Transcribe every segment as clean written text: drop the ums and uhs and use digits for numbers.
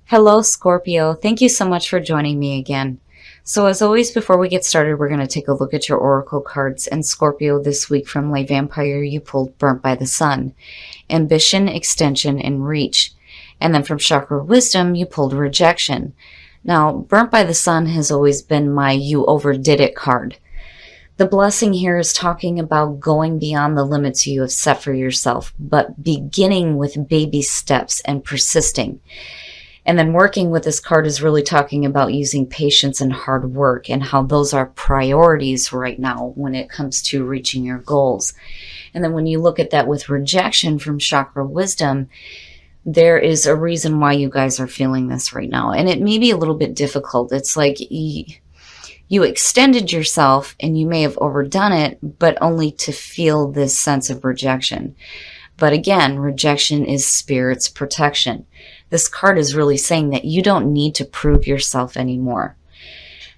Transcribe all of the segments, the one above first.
Hello, Scorpio. Thank you so much for joining me again. So as always, before we get started, we're going to take a look at your oracle cards. And Scorpio, this week from Lay Vampire, you pulled Burnt by the Sun, Ambition, Extension, and Reach. And then from Chakra Wisdom, you pulled Rejection. Now, Burnt by the Sun has always been my You Overdid It card. The blessing here is talking about going beyond the limits you have set for yourself, but beginning with baby steps and persisting. And then working with this card is really talking about using patience and hard work and how those are priorities right now when it comes to reaching your goals. And then when you look at that with Rejection from Chakra Wisdom, there is a reason why you guys are feeling this right now. And it may be a little bit difficult. It's like you extended yourself and you may have overdone it, but only to feel this sense of rejection. But again, rejection is Spirit's protection. This card is really saying that you don't need to prove yourself anymore.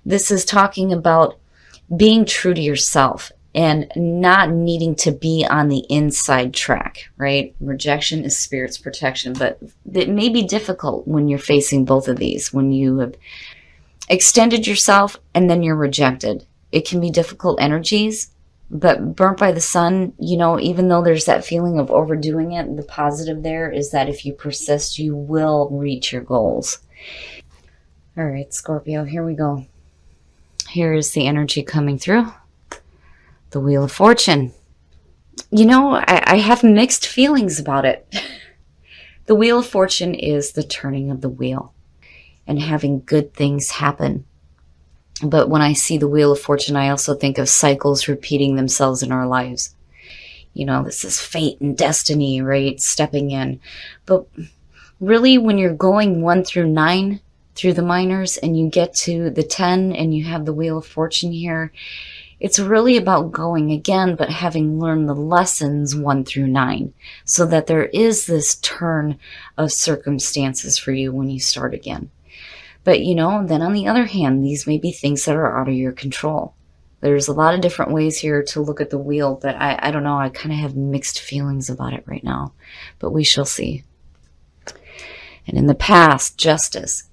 This is talking about being true to yourself and not needing to be on the inside track, right? Rejection is Spirit's protection, but it may be difficult when you're facing both of these, when you have extended yourself and then you're rejected. It can be difficult energies, but Burnt by the Sun, you know, even though there's that feeling of overdoing it, the positive there is that if you persist, you will reach your goals. All right, Scorpio, here we go. Here is the energy coming through. The Wheel of Fortune. You know, I have mixed feelings about it. The Wheel of Fortune is the turning of the wheel and having good things happen. But when I see the Wheel of Fortune, I also think of cycles repeating themselves in our lives. You know, this is fate and destiny, right? Stepping in. But really, when you're going 1 through 9 through the minors and you get to the 10 and you have the Wheel of Fortune here, it's really about going again, but having learned the lessons 1 through 9, so that there is this turn of circumstances for you when you start again. But, you know, then on the other hand, these may be things that are out of your control. There's a lot of different ways here to look at the wheel, but I don't know. I kind of have mixed feelings about it right now, but we shall see. And in the past, justice.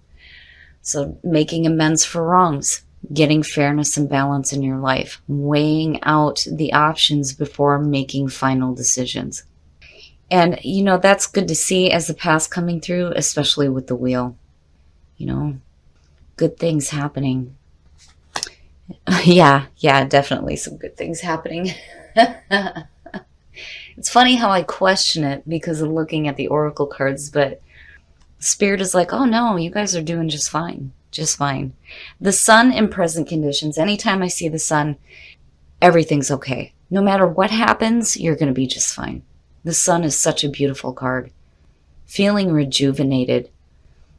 So making amends for wrongs, getting fairness and balance in your life, weighing out the options before making final decisions. And, you know, that's good to see as the past coming through, especially with the wheel. You know, good things happening. Yeah, definitely some good things happening. It's funny how I question it because of looking at the oracle cards, but Spirit is like, oh no, you guys are doing just fine. Just fine. The sun in present conditions, anytime I see the sun, everything's okay. No matter what happens, you're going to be just fine. The sun is such a beautiful card. Feeling rejuvenated.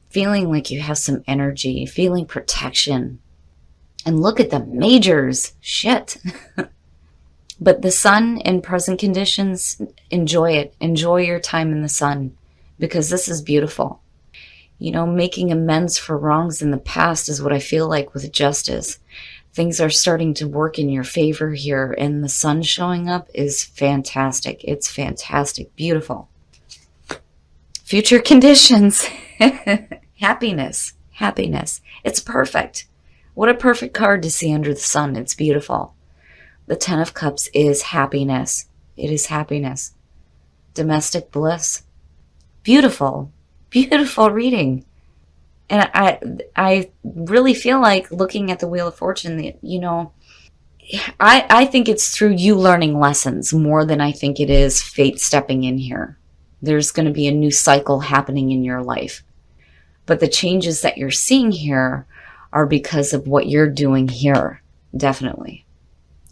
Feeling like you have some energy, feeling protection. And look at the majors. Shit. But the sun in present conditions, enjoy it. Enjoy your time in the sun because this is beautiful. You know, making amends for wrongs in the past is what I feel like with justice. Things are starting to work in your favor here, and the sun showing up is fantastic. It's fantastic. Beautiful. Future conditions. Happiness. It's perfect. What a perfect card to see under the sun. It's beautiful. The 10 of Cups is happiness. It is happiness. Domestic bliss. Beautiful. Beautiful reading. And I really feel like looking at the Wheel of Fortune, that, you know, I think it's through you learning lessons more than I think it is fate stepping in here. There's going to be a new cycle happening in your life. But the changes that you're seeing here are because of what you're doing here, definitely.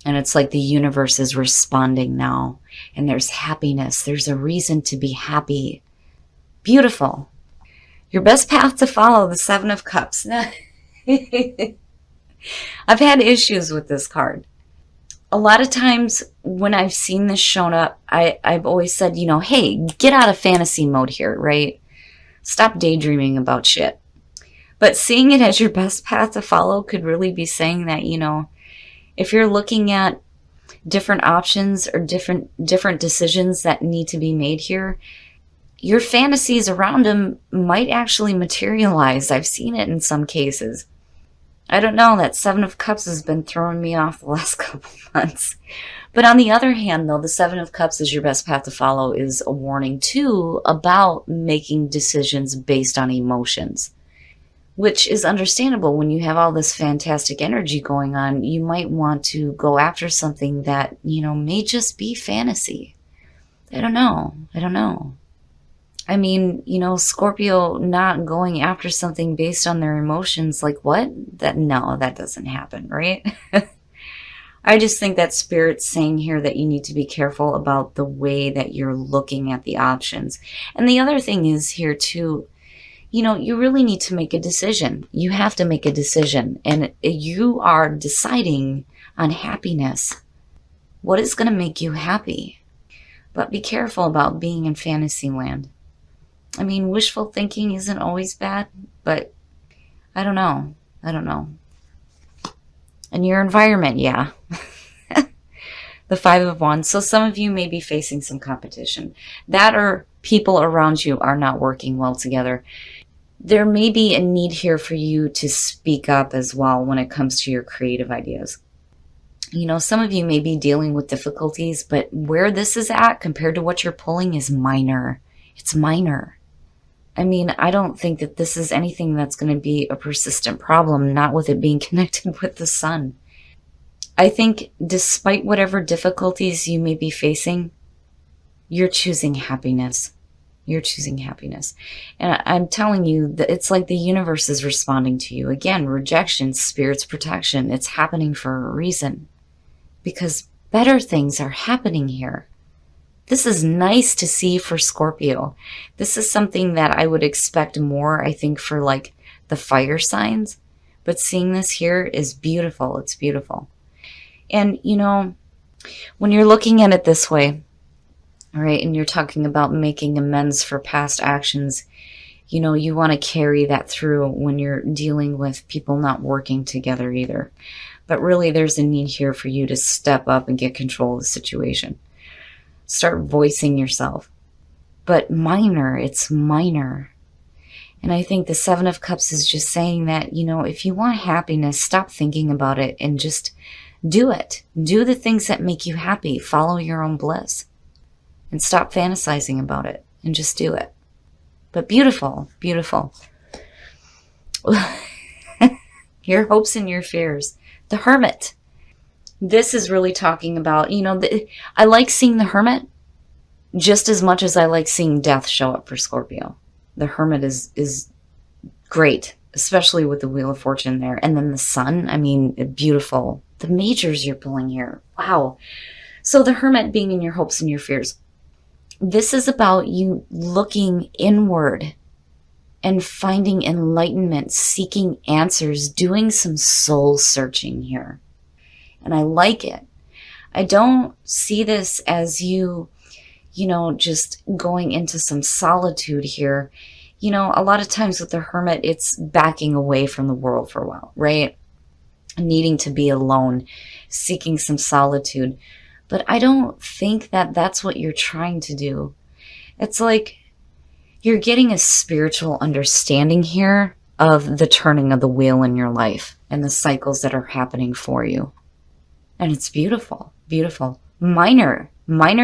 And it's like the universe is responding now. And there's happiness. There's a reason to be happy. Beautiful. Your best path to follow, the 7 of Cups. I've had issues with this card. A lot of times when I've seen this shown up, I've always said, you know, hey, get out of fantasy mode here, right? Stop daydreaming about shit. But seeing it as your best path to follow could really be saying that, you know, if you're looking at different options or different decisions that need to be made here, your fantasies around him might actually materialize. I've seen it in some cases. I don't know, that Seven of Cups has been throwing me off the last couple months. But on the other hand, though, the Seven of Cups is your best path to follow is a warning, too, about making decisions based on emotions, which is understandable when you have all this fantastic energy going on. You might want to go after something that, may just be fantasy. I don't know. I mean, Scorpio not going after something based on their emotions, like what? No, that doesn't happen, right? I just think that Spirit's saying here that you need to be careful about the way that you're looking at the options. And the other thing is here too, you really need to make a decision. You have to make a decision. And you are deciding on happiness. What is going to make you happy? But be careful about being in fantasy land. I mean, wishful thinking isn't always bad, but I don't know. And your environment, yeah. The Five of Wands. So some of you may be facing some competition. That or people around you are not working well together. There may be a need here for you to speak up as well when it comes to your creative ideas. Some of you may be dealing with difficulties, but where this is at compared to what you're pulling is minor. It's minor. I mean, I don't think that this is anything that's going to be a persistent problem, not with it being connected with the sun. I think despite whatever difficulties you may be facing, you're choosing happiness. You're choosing happiness. And I'm telling you that it's like the universe is responding to you. Again, rejection, Spirit's protection. It's happening for a reason. Because better things are happening here. This is nice to see for Scorpio. This is something that I would expect more, I think, for like the fire signs. But seeing this here is beautiful. It's beautiful. And, when you're looking at it this way, all right, and you're talking about making amends for past actions, you want to carry that through when you're dealing with people not working together either. But really, there's a need here for you to step up and get control of the situation. Start voicing yourself. But it's minor. And I think the Seven of Cups is just saying that, if you want happiness, stop thinking about it and just do it. Do the things that make you happy. Follow your own bliss. And stop fantasizing about it and just do it. But beautiful, beautiful. Your hopes and your fears. The Hermit. This is really talking about, I like seeing the Hermit just as much as I like seeing death show up for Scorpio. The Hermit is great, especially with the Wheel of Fortune there. And then the Sun, beautiful. The majors you're pulling here. Wow. So the Hermit being in your hopes and your fears. This is about you looking inward and finding enlightenment, seeking answers, doing some soul searching here. And I like it. I don't see this as you, just going into some solitude here. A lot of times with the Hermit, it's backing away from the world for a while, right? Needing to be alone, seeking some solitude. But I don't think that that's what you're trying to do. It's like you're getting a spiritual understanding here of the turning of the wheel in your life and the cycles that are happening for you. And it's beautiful, beautiful. Minor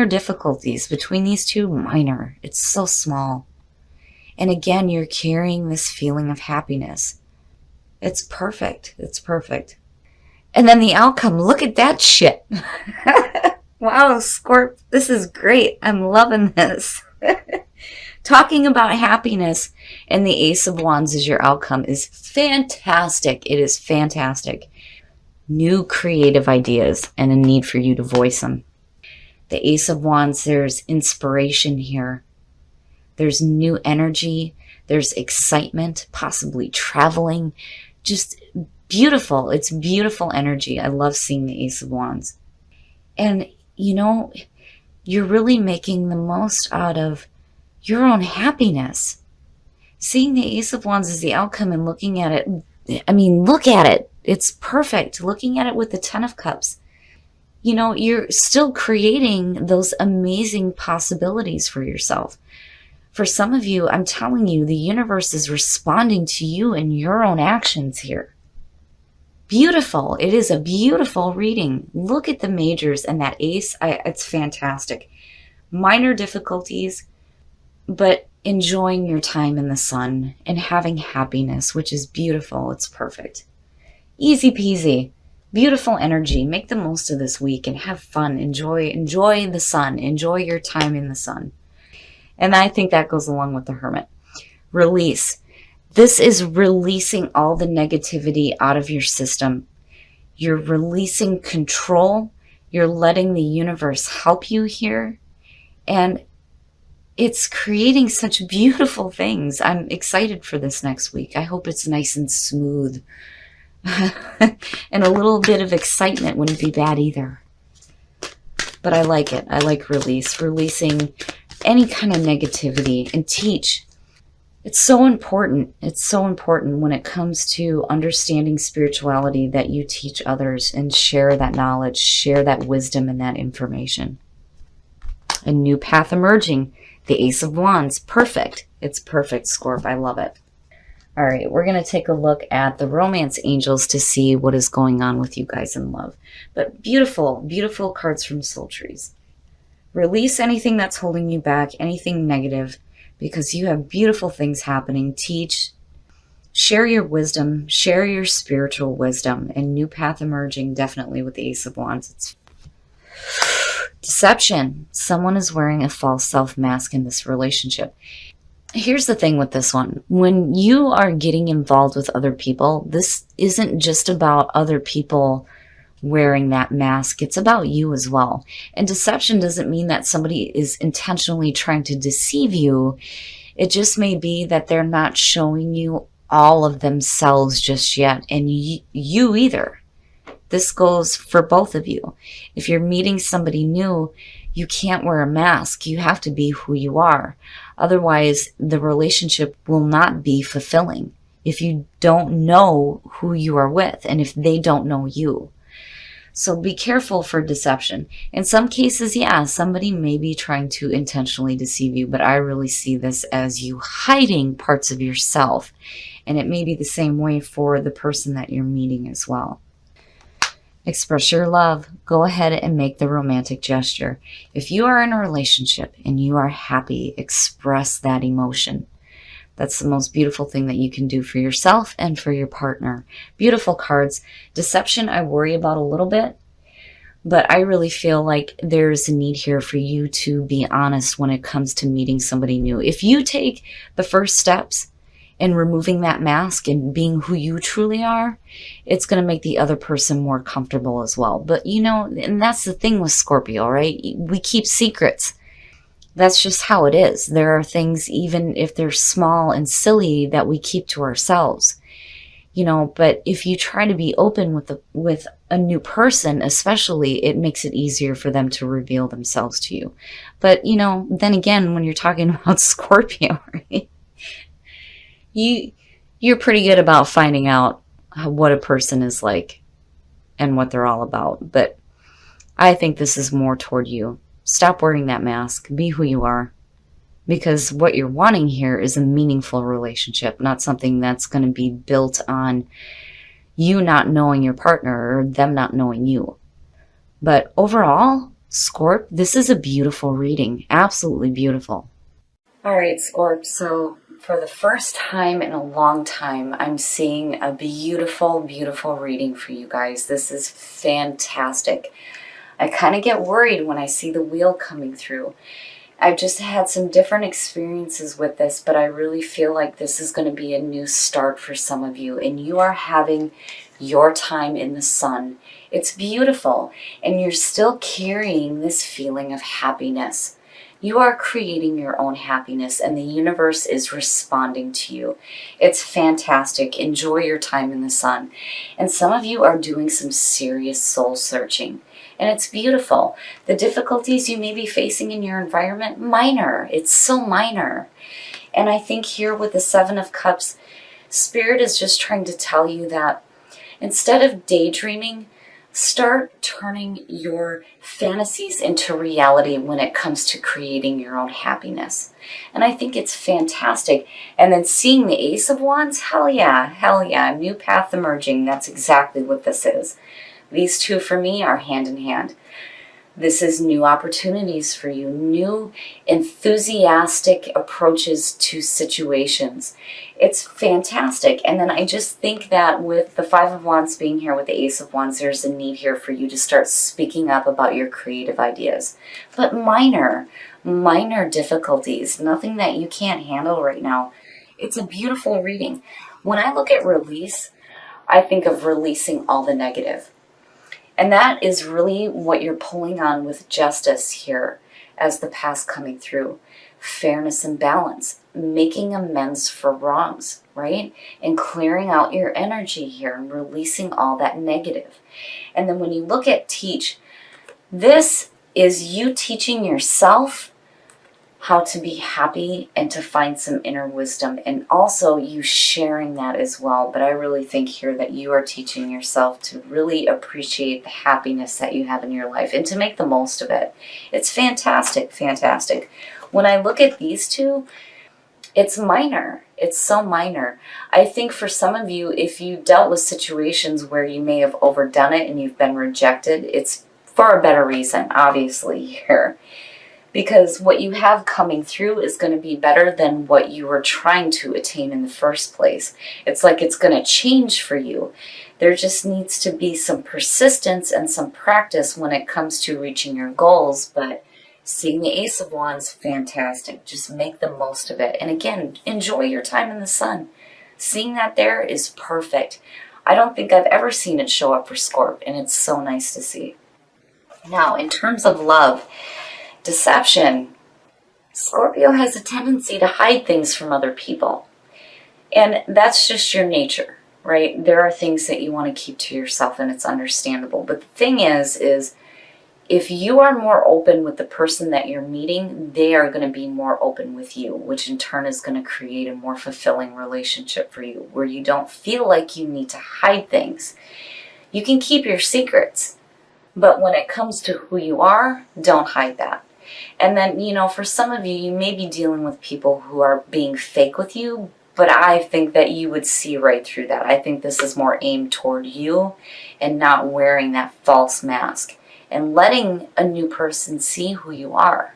difficulties between these two, minor. It's so small. And again, you're carrying this feeling of happiness. It's perfect. It's perfect. And then the outcome, look at that shit. Wow, Scorp, this is great. I'm loving this. Talking about happiness and the Ace of Wands as your outcome is fantastic. It is fantastic. New creative ideas and a need for you to voice them. The Ace of Wands, there's inspiration here. There's new energy. There's excitement, possibly traveling. Just beautiful. It's beautiful energy. I love seeing the Ace of Wands. And, you're really making the most out of your own happiness. Seeing the Ace of Wands as the outcome and looking at it, look at it. It's perfect. Looking at it with the Ten of Cups. You're still creating those amazing possibilities for yourself. For some of you, I'm telling you, the universe is responding to you in your own actions here. Beautiful. It is a beautiful reading. Look at the majors and that ace. It's fantastic. Minor difficulties, but enjoying your time in the sun and having happiness, which is beautiful. It's perfect. Easy peasy. Beautiful energy. Make the most of this week and have fun. Enjoy the sun. Enjoy your time in the sun. And I think that goes along with the Hermit. Release. This is releasing all the negativity out of your system. You're releasing control. You're letting the universe help you here. And it's creating such beautiful things. I'm excited for this next week. I hope it's nice and smooth. And a little bit of excitement wouldn't be bad either. But I like it. I like releasing any kind of negativity, and teach. It's so important. It's so important when it comes to understanding spirituality that you teach others and share that knowledge, share that wisdom and that information. A new path emerging. The Ace of Wands. Perfect. It's perfect, Scorp. I love it. All right, we're going to take a look at the romance angels to see what is going on with you guys in love. But beautiful, beautiful cards from Soul Trees. Release anything that's holding you back, anything negative, because you have beautiful things happening. Teach, share your wisdom, share your spiritual wisdom, and new path emerging, definitely with the Ace of Wands. It's deception. Someone is wearing a false self mask in this relationship. Here's the thing with this one. When you are getting involved with other people, this isn't just about other people wearing that mask. It's about you as well. And deception doesn't mean that somebody is intentionally trying to deceive you. It just may be that they're not showing you all of themselves just yet, and you either. This goes for both of you. If you're meeting somebody new, you can't wear a mask. You have to be who you are. Otherwise, the relationship will not be fulfilling if you don't know who you are with and if they don't know you. So be careful for deception. In some cases, yeah, somebody may be trying to intentionally deceive you, but I really see this as you hiding parts of yourself. And it may be the same way for the person that you're meeting as well. Express your love. Go ahead and make the romantic gesture. If you are in a relationship and you are happy, express that emotion. That's the most beautiful thing that you can do for yourself and for your partner. Beautiful cards. Deception, I worry about a little bit, but I really feel like there's a need here for you to be honest when it comes to meeting somebody new. If you take the first steps in removing that mask and being who you truly are, it's going to make the other person more comfortable as well. But you know, and that's the thing with Scorpio, right? We keep secrets. That's just how it is. There are things, even if they're small and silly, that we keep to ourselves. You know, but if you try to be open with a new person, especially, it makes it easier for them to reveal themselves to you. But, you know, then again, when you're talking about Scorpio, right? You're pretty good about finding out what a person is like and what they're all about. But I think this is more toward you. Stop wearing that mask. Be who you are. Because what you're wanting here is a meaningful relationship, not something that's going to be built on you not knowing your partner or them not knowing you. But overall, Scorp, this is a beautiful reading. Absolutely beautiful. All right, Scorp. So for the first time in a long time, I'm seeing a beautiful, beautiful reading for you guys. This is fantastic. I kind of get worried when I see the wheel coming through. I've just had some different experiences with this, but I really feel like this is going to be a new start for some of you, and you are having your time in the sun. It's beautiful, and you're still carrying this feeling of happiness. You are creating your own happiness, and the universe is responding to you. It's fantastic. Enjoy your time in the sun. And some of you are doing some serious soul searching. And it's beautiful. The difficulties you may be facing in your environment, minor. It's so minor. And I think here with the Seven of Cups, Spirit is just trying to tell you that instead of daydreaming, Start turning your fantasies into reality when it comes to creating your own happiness. And I think it's fantastic. And then seeing the Ace of Wands, hell yeah, new path emerging. That's exactly what this is. These two for me are hand in hand. This is new opportunities for you, new enthusiastic approaches to situations. It's fantastic. And then I just think that with the Five of Wands being here with the Ace of Wands, there's a need here for you to start speaking up about your creative ideas. But minor difficulties, nothing that you can't handle right now. It's a beautiful reading. When I look at release, I think of releasing all the negative. And that is really what you're pulling on with justice here as the past coming through. Fairness and balance, making amends for wrongs, right? And clearing out your energy here and releasing all that negative. And then when you look at teach, this is you teaching yourself how to be happy and to find some inner wisdom, and also you sharing that as well. But I really think here that you are teaching yourself to really appreciate the happiness that you have in your life and to make the most of it. It's fantastic, fantastic. When I look at these two, it's minor. It's so minor. I think for some of you, if you dealt with situations where you may have overdone it and you've been rejected, it's for a better reason, obviously, here. Because what you have coming through is going to be better than what you were trying to attain in the first place. It's like it's going to change for you. There just needs to be some persistence and some practice when it comes to reaching your goals. But seeing the Ace of Wands, fantastic. Just make the most of it. And again, enjoy your time in the sun. Seeing that there is perfect. I don't think I've ever seen it show up for Scorp, and it's so nice to see. Now, in terms of love, deception, Scorpio has a tendency to hide things from other people. And that's just your nature, right? There are things that you want to keep to yourself, and it's understandable. But the thing is if you are more open with the person that you're meeting, they are going to be more open with you, which in turn is going to create a more fulfilling relationship for you, where you don't feel like you need to hide things. You can keep your secrets, but when it comes to who you are, don't hide that. And then, you know, for some of you, you may be dealing with people who are being fake with you, but I think that you would see right through that. I think this is more aimed toward you and not wearing that false mask and letting a new person see who you are.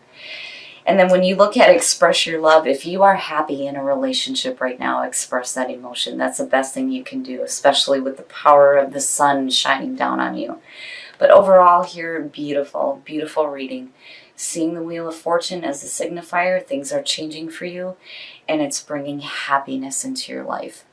And then when you look at express your love, if you are happy in a relationship right now, express that emotion. That's the best thing you can do, especially with the power of the sun shining down on you. But overall here, beautiful, beautiful reading. Seeing the Wheel of Fortune as a signifier, things are changing for you, and it's bringing happiness into your life.